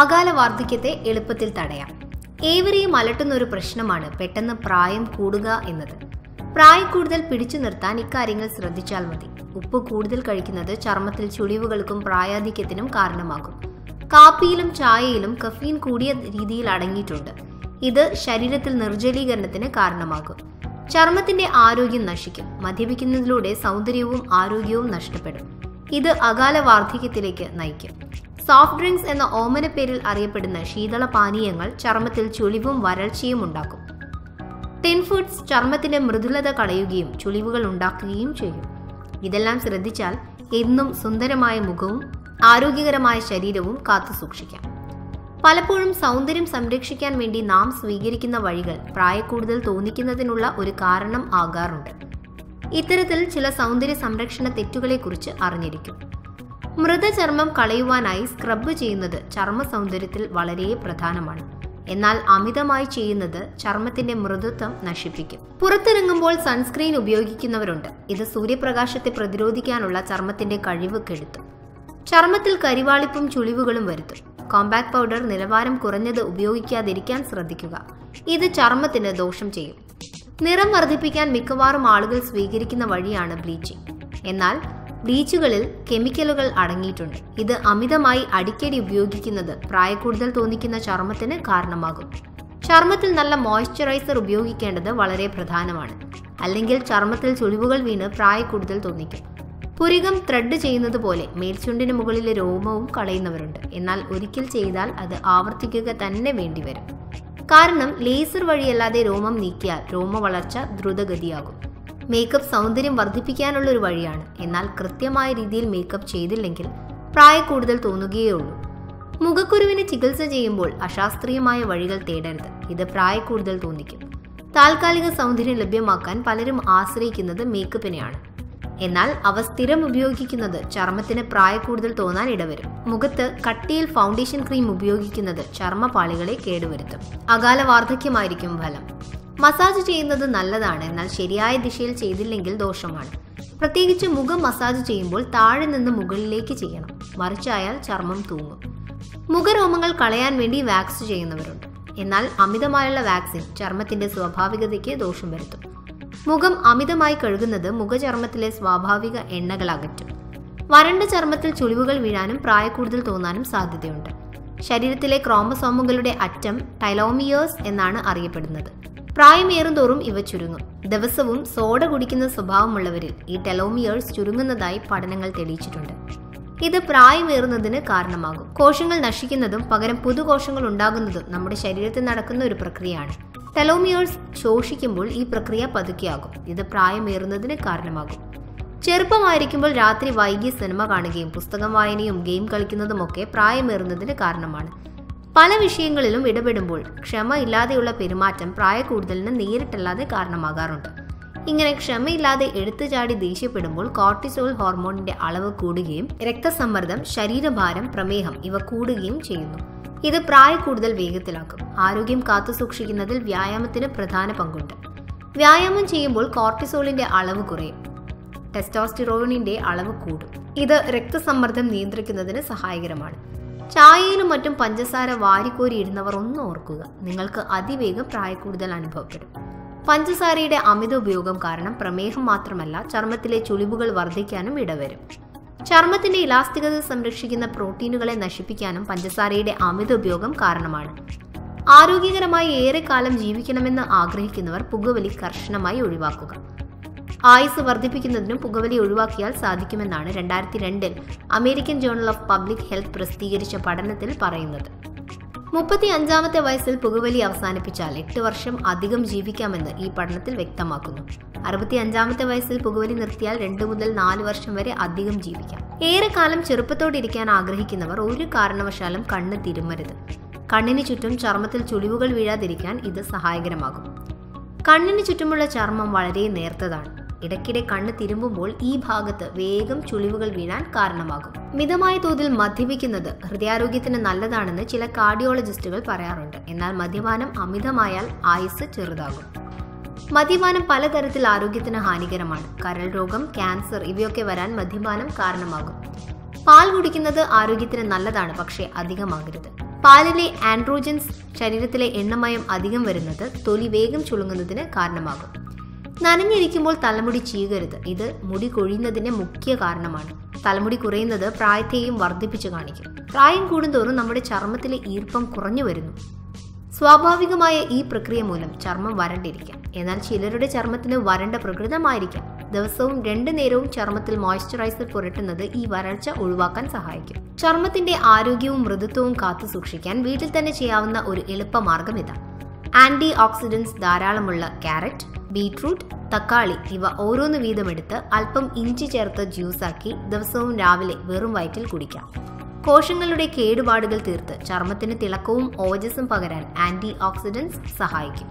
അകാല വാർദ്ധക്യത്തെ എളുപ്പത്തിൽ തടയാം. ഏവരെയും അലട്ടുന്ന ഒരു പ്രശ്നമാണ് പെട്ടെന്ന് പ്രായം കൂടുക എന്നത്. പ്രായക്കൂടുതൽ പിടിച്ചു നിർത്താൻ ഇക്കാര്യങ്ങൾ ശ്രദ്ധിച്ചാൽ മതി. ഉപ്പ് കൂടുതൽ കഴിക്കുന്നത് ചർമ്മത്തിൽ ചുളിവുകൾക്കും പ്രായാധിക്യത്തിനും കാരണമാകും. കാപ്പിയിലും ചായയിലും കഫീൻ കൂടിയ രീതിയിൽ അടങ്ങിയിട്ടുണ്ട്. ഇത് ശരീരത്തിൽ നിർജ്ജലീകരണത്തിന് കാരണമാകും. ചർമ്മത്തിന്റെ ആരോഗ്യം നശിക്കും. മദ്യപിക്കുന്നതിലൂടെ സൗന്ദര്യവും ആരോഗ്യവും നഷ്ടപ്പെടും. ഇത് അകാല വാർദ്ധക്യത്തിലേക്ക് നയിക്കും. സോഫ്റ്റ് ഡ്രിങ്ക്സ് എന്ന ഓമന പേരിൽ അറിയപ്പെടുന്ന ശീതള പാനീയങ്ങൾ ചർമ്മത്തിൽ ചുളിവും വരൾച്ചയും ഉണ്ടാക്കും. ടിൻ ഫുഡ്സ് ചർമ്മത്തിന്റെ മൃദുലത കളയുകയും ചുളിവുകൾ ഉണ്ടാക്കുകയും ചെയ്യും. ഇതെല്ലാം ശ്രദ്ധിച്ചാൽ എന്നും സുന്ദരമായ മുഖവും ആരോഗ്യകരമായ ശരീരവും കാത്തു സൂക്ഷിക്കാം. പലപ്പോഴും സൗന്ദര്യം സംരക്ഷിക്കാൻ വേണ്ടി നാം സ്വീകരിക്കുന്ന വഴികൾ പ്രായക്കൂടുതൽ തോന്നിക്കുന്നതിനുള്ള ഒരു കാരണം ആകാറുണ്ട്. ഇത്തരത്തിൽ ചില സൗന്ദര്യ സംരക്ഷണ തെറ്റുകളെക്കുറിച്ച് അറിഞ്ഞിരിക്കും. മൃതചർമ്മം കളയുവാനായി സ്ക്രബ് ചെയ്യുന്നത് ചർമ്മ സൗന്ദര്യത്തിൽ വളരെ പ്രധാനമാണ്. എന്നാൽ അമിതമായി ചെയ്യുന്നത് ചർമ്മത്തിന്റെ മൃദുത്വം നശിപ്പിക്കും. പുറത്തിറങ്ങുമ്പോൾ സൺസ്ക്രീൻ ഉപയോഗിക്കുന്നവരുണ്ട്. ഇത് സൂര്യപ്രകാശത്തെ പ്രതിരോധിക്കാനുള്ള ചർമ്മത്തിന്റെ കഴിവ് കെടുത്തും. ചർമ്മത്തിൽ കരിവാളിപ്പും ചുളിവുകളും വരുത്തും. കോമ്പാക്ട് പൗഡർ നിലവാരം കുറഞ്ഞത് ഉപയോഗിക്കാതിരിക്കാൻ ശ്രദ്ധിക്കുക. ഇത് ചർമ്മത്തിന് ദോഷം ചെയ്യും. നിറം വർദ്ധിപ്പിക്കാൻ മിക്കവാറും ആളുകൾ സ്വീകരിക്കുന്ന വഴിയാണ് ബ്ലീച്ചിങ്. എന്നാൽ ബ്ലീച്ചുകളിൽ കെമിക്കലുകൾ അടങ്ങിയിട്ടുണ്ട്. ഇത് അമിതമായി അടിക്കടി ഉപയോഗിക്കുന്നത് പ്രായക്കൂടുതൽ തോന്നിക്കുന്ന ചർമ്മത്തിന് കാരണമാകും. ചർമ്മത്തിൽ നല്ല മോയ്സ്ചറൈസർ ഉപയോഗിക്കേണ്ടത് വളരെ പ്രധാനമാണ്. അല്ലെങ്കിൽ ചർമ്മത്തിൽ ചുളിവുകൾ വീണ് പ്രായക്കൂടുതൽ തോന്നിക്കും. പുരികം ത്രെഡ് ചെയ്യുന്നത് പോലെ മേൽചുണ്ടിന് മുകളിലെ രോമവും കളയുന്നവരുണ്ട്. എന്നാൽ ഒരിക്കൽ ചെയ്താൽ അത് ആവർത്തിക്കുക തന്നെ വേണ്ടിവരും. കാരണം ലേസർ വഴിയല്ലാതെ രോമം നീക്കിയാൽ രോമ വളർച്ച ദ്രുതഗതിയാകും. മേക്കപ്പ് സൗന്ദര്യം വർദ്ധിപ്പിക്കാനുള്ള ഒരു വഴിയാണ്. എന്നാൽ കൃത്യമായ രീതിയിൽ മേക്കപ്പ് ചെയ്തില്ലെങ്കിൽ പ്രായക്കൂടുതൽ തോന്നുകയുള്ളൂ. മുഖക്കുരുവിന് ചികിത്സ ചെയ്യുമ്പോൾ അശാസ്ത്രീയമായ വഴികൾ തേടരുത്. ഇത് പ്രായക്കൂടുതൽ തോന്നിക്കും. താൽക്കാലിക സൗന്ദര്യം ലഭ്യമാക്കാൻ പലരും ആശ്രയിക്കുന്നത് മേക്കപ്പിനെയാണ്. എന്നാൽ അവ സ്ഥിരം ഉപയോഗിക്കുന്നത് ചർമ്മത്തിന് പ്രായക്കൂടുതൽ തോന്നാൻ ഇടവരും. മുഖത്ത് കട്ടിയിൽ ഫൗണ്ടേഷൻ ക്രീം ഉപയോഗിക്കുന്നത് ചർമ്മപാളികളെ കേടുവരുത്തും. അകാല വാർദ്ധക്യമായിരിക്കും ഫലം. മസാജ് ചെയ്യുന്നത് നല്ലതാണ്. എന്നാൽ ശരിയായ ദിശയിൽ ചെയ്തില്ലെങ്കിൽ ദോഷമാണ്. പ്രത്യേകിച്ച് മുഖം മസാജ് ചെയ്യുമ്പോൾ താഴെ നിന്ന് മുകളിലേക്ക് ചെയ്യണം. മറിച്ചായാൽ ചർമ്മം തൂങ്ങും. മുഖരോമങ്ങൾ കളയാൻ വേണ്ടി വാക്സ് ചെയ്യുന്നവരുണ്ട്. എന്നാൽ അമിതമായുള്ള വാക്സിൻ ചർമ്മത്തിന്റെ സ്വാഭാവികതയ്ക്ക് ദോഷം വരുത്തും. മുഖം അമിതമായി കഴുകുന്നത് മുഖചർമ്മത്തിലെ സ്വാഭാവിക എണ്ണകൾ അകറ്റും. വരണ്ട ചർമ്മത്തിൽ ചുളിവുകൾ വീഴാനും പ്രായക്കൂടുതൽ തോന്നാനും സാധ്യതയുണ്ട്. ശരീരത്തിലെ ക്രോമസോമുകളുടെ അറ്റം ടെലോമിയേഴ്സ് എന്നാണ് അറിയപ്പെടുന്നത്. പ്രായമേറും തോറും ഇവ ചുരുങ്ങും. ദിവസവും സോഡ കുടിക്കുന്ന സ്വഭാവമുള്ളവരിൽ ഈ ടെലോമിയേഴ്സ് ചുരുങ്ങുന്നതായി പഠനങ്ങൾ തെളിയിച്ചിട്ടുണ്ട്. ഇത് പ്രായമേറുന്നതിന് കാരണമാകും. കോശങ്ങൾ നശിക്കുന്നതും പകരം പുതുകോശങ്ങൾ ഉണ്ടാകുന്നതും നമ്മുടെ ശരീരത്തിൽ നടക്കുന്ന ഒരു പ്രക്രിയയാണ്. ടെലോമിയേഴ്സ് ശോഷിക്കുമ്പോൾ ഈ പ്രക്രിയ പതുക്കെയാകും. ഇത് പ്രായമേറുന്നതിന് കാരണമാകും. ചെറുപ്പമായിരിക്കുമ്പോൾ രാത്രി വൈകി സിനിമ കാണുകയും പുസ്തകം വായനയും ഗെയിം കളിക്കുന്നതുമൊക്കെ പ്രായമേറുന്നതിന് കാരണമാണ്. പല വിഷയങ്ങളിലും ഇടപെടുമ്പോൾ ക്ഷമ ഇല്ലാതെയുള്ള പെരുമാറ്റം പ്രായക്കൂടുതലിന് നേരിട്ടല്ലാതെ കാരണമാകാറുണ്ട്. ഇങ്ങനെ ക്ഷമയില്ലാതെ എടുത്തുചാടി ദേഷ്യപ്പെടുമ്പോൾ കോർട്ടിസോൾ ഹോർമോണിന്റെ അളവ് കൂടുകയും രക്തസമ്മർദ്ദം, ശരീരഭാരം, പ്രമേഹം ഇവ കൂടുകയും ചെയ്യുന്നു. ഇത് പ്രായക്കൂടുതൽ വേഗത്തിലാക്കും. ആരോഗ്യം കാത്തുസൂക്ഷിക്കുന്നതിൽ വ്യായാമത്തിന് പ്രധാന പങ്കുണ്ട്. വ്യായാമം ചെയ്യുമ്പോൾ കോർട്ടിസോളിന്റെ അളവ് കുറയും. ടെസ്റ്റോസ്റ്റിറോണിന്റെ അളവ് കൂടും. ഇത് രക്തസമ്മർദ്ദം നിയന്ത്രിക്കുന്നതിന് സഹായകരമാണ്. ചായയിലും മറ്റും പഞ്ചസാര വാരിക്കോരി ഇടുന്നവർ ഒന്ന് ഓർക്കുക. നിങ്ങൾക്ക് അതിവേഗം പ്രായക്കൂടുതൽ അനുഭവപ്പെടും. പഞ്ചസാരയുടെ അമിത ഉപയോഗം കാരണം പ്രമേഹം മാത്രമല്ല ചർമ്മത്തിലെ ചുളിവുകൾ വർദ്ധിക്കാനും ഇടവരും. ചർമ്മത്തിന്റെ ഇലാസ്തികത സംരക്ഷിക്കുന്ന പ്രോട്ടീനുകളെ നശിപ്പിക്കാനും പഞ്ചസാരയുടെ അമിത ഉപയോഗം കാരണമാണ്. ആരോഗ്യകരമായി ഏറെക്കാലം ജീവിക്കണമെന്ന് ആഗ്രഹിക്കുന്നവർ പുകവലി കർശനമായി ഒഴിവാക്കുക. ആയുസ് വർദ്ധിപ്പിക്കുന്നതിനും പുകവലി ഒഴിവാക്കിയാൽ സാധിക്കുമെന്നാണ് 2002 American journal of public health പ്രസിദ്ധീകരിച്ച പഠനത്തിൽ പറയുന്നത്. 35-ാമത്തെ വയസ്സിൽ പുകവലി അവസാനിപ്പിച്ചാൽ 8 വർഷം അധികം ജീവിക്കാമെന്ന് ഈ പഠനത്തിൽ വ്യക്തമാക്കുന്നു. 65-ാമത്തെ വയസ്സിൽ പുകവലി നിർത്തിയാൽ 2 മുതൽ 4 വർഷം വരെ അധികം ജീവിക്കാം. ഏറെക്കാലം ചെറുപ്പത്തോടിരിക്കാൻ ആഗ്രഹിക്കുന്നവർ ഒരു കാരണവശാലും കണ്ണ് തിരുമരുത്. കണ്ണിന് ചുറ്റും ചർമ്മത്തിൽ ചുളിവുകൾ വീഴാതിരിക്കാൻ ഇത് സഹായകരമാകും. കണ്ണിന് ചുറ്റുമുള്ള ചർമ്മം വളരെ നേർത്തതാണ്. ഇടയ്ക്കിടെ കണ്ണ് തിരുമ്പുമ്പോൾ ഈ ഭാഗത്ത് വേഗം ചുളിവുകൾ വീഴാൻ കാരണമാകും. മിതമായ തോതിൽ മദ്യപിക്കുന്നത് ഹൃദയാരോഗ്യത്തിന് നല്ലതാണെന്ന് ചില കാർഡിയോളജിസ്റ്റുകൾ പറയാറുണ്ട്. എന്നാൽ മദ്യപാനം അമിതമായാൽ ആയുസ് ചെറുതാകും. മദ്യപാനം പലതരത്തിൽ ആരോഗ്യത്തിന് ഹാനികരമാണ്. കരൾ രോഗം, ക്യാൻസർ ഇവയൊക്കെ വരാൻ മദ്യപാനം കാരണമാകും. പാൽ കുടിക്കുന്നത് ആരോഗ്യത്തിന് നല്ലതാണ്, പക്ഷേ അധികമാകരുത്. പാലിലെ ആൻഡ്രോജൻസ് ശരീരത്തിലെ എണ്ണമയം അധികം വരുന്നത് തൊലി വേഗം ചുളുങ്ങുന്നതിന് കാരണമാകും. നനഞ്ഞിരിക്കുമ്പോൾ തലമുടി ചീകരുത്. ഇത് മുടി കൊഴിയുന്നതിന്റെ മുഖ്യ കാരണമാണ്. തലമുടി കുറയുന്നത് പ്രായത്തെയും വർദ്ധിപ്പിച്ചു കാണിക്കും. പ്രായം കൂടുന്തോറും നമ്മുടെ ചർമ്മത്തിലെ ഈർപ്പം കുറഞ്ഞു വരുന്നു. സ്വാഭാവികമായ ഈ പ്രക്രിയ മൂലം ചർമ്മം വരണ്ടിരിക്കാം. എന്നാൽ ചിലരുടെ ചർമ്മത്തിന് വരണ്ട പ്രകൃതമായിരിക്കാം. ദിവസവും 2 നേരവും ചർമ്മത്തിൽ മോയ്സ്ചറൈസർ പുരട്ടുന്നത് ഈ വരൾച്ച ഒഴിവാക്കാൻ സഹായിക്കും. ചർമ്മത്തിന്റെ ആരോഗ്യവും മൃദുത്വവും കാത്തു സൂക്ഷിക്കാൻ വീട്ടിൽ തന്നെ ചെയ്യാവുന്ന ഒരു എളുപ്പമാർഗം ഇതാണ്. ആന്റി ഓക്സിഡൻസ് ധാരാളമുള്ള ക്യാരറ്റ്, ബീട്രൂട്ട്, തക്കാളി ഇവ ഓരോന്ന് വീതമെടുത്ത് അല്പം ഇഞ്ചി ചേർത്ത് ജ്യൂസാക്കി ദിവസവും രാവിലെ വെറും വയറ്റിൽ കുടിക്കാം. കോശങ്ങളുടെ കേടുപാടുകൾ തീർത്ത് ചർമ്മത്തിന് തിളക്കവും ഓജസ്സും പകരാൻ ആന്റി ഓക്സിഡൻസ് സഹായിക്കും.